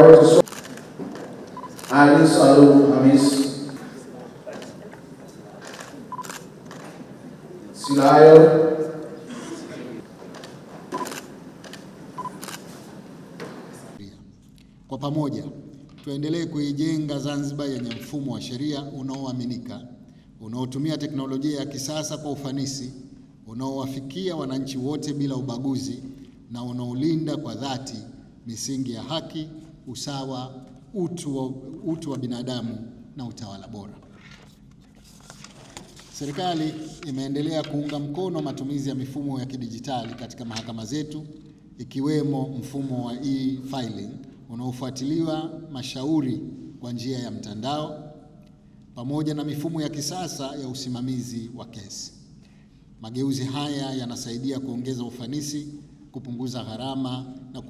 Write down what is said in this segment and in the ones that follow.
Priority Ali Salum Hamis Silayo Kwa pamoja tuendelee kuijenga Zanzibar yenye mfumo wa sheria unaoaminika, unaotumia teknolojia ya kisasa kwa ufanisi, unaowafikia wananchi wote bila ubaguzi na kwa dhati misingi ya haki, usawa, utu wa binadamu na utawala bora. Serikali imeendelea kuunga mkono matumizi ya mifumo ya kidijitali katika mahakama zetu, ikiwemo mfumo wa e-filing unaofuatiliwa mashauri kwa njia ya mtandao, pamoja na mifumo ya kisasa ya usimamizi wa kesi. Mageuzi haya yanasaidia kuongeza ufanisi, kupunguza gharama na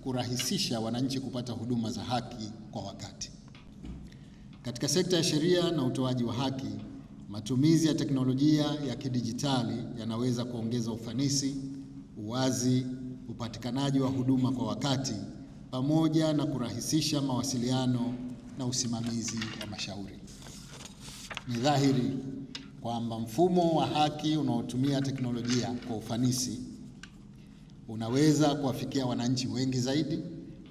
kurahisisha wananchi kupata huduma za haki kwa wakati. Katika sekta ya sheria na utoaji wa haki, matumizi ya teknolojia ya kidijitali yanaweza kuongeza ufanisi, uwazi, upatikanaji wa huduma kwa wakati, pamoja na kurahisisha mawasiliano na usimamizi wa mashauri. Ni dhahiri kwamba mfumo wa haki unaotumia teknolojia kwa ufanisi unaweza kuwafikia wananchi wengi zaidi,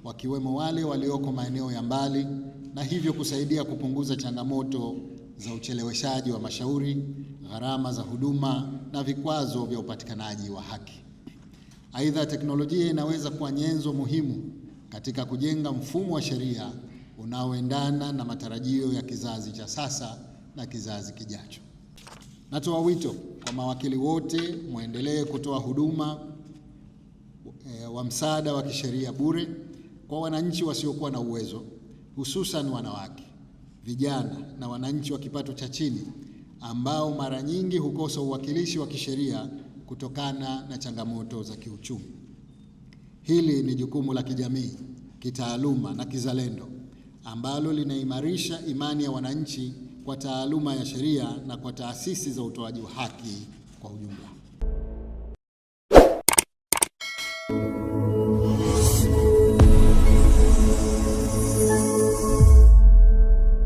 wakiwemo wale walioko maeneo ya mbali, na hivyo kusaidia kupunguza changamoto za ucheleweshaji wa mashauri, gharama za huduma na vikwazo vya upatikanaji wa haki. Aidha, teknolojia inaweza kuwa nyenzo muhimu katika kujenga mfumo wa sheria unaoendana na matarajio ya kizazi cha sasa na kizazi kijacho. Natoa wito kwa mawakili wote muendelee kutoa huduma wa msaada wa kisheria bure kwa wananchi wasiokuwa na uwezo, hususan wanawake, vijana na wananchi wa kipato cha chini ambao mara nyingi hukosa uwakilishi wa kisheria kutokana na changamoto za kiuchumi. Hili ni jukumu la kijamii, kitaaluma na kizalendo ambalo linaimarisha imani ya wananchi kwa taaluma ya sheria na kwa taasisi za utoaji wa haki kwa ujumla.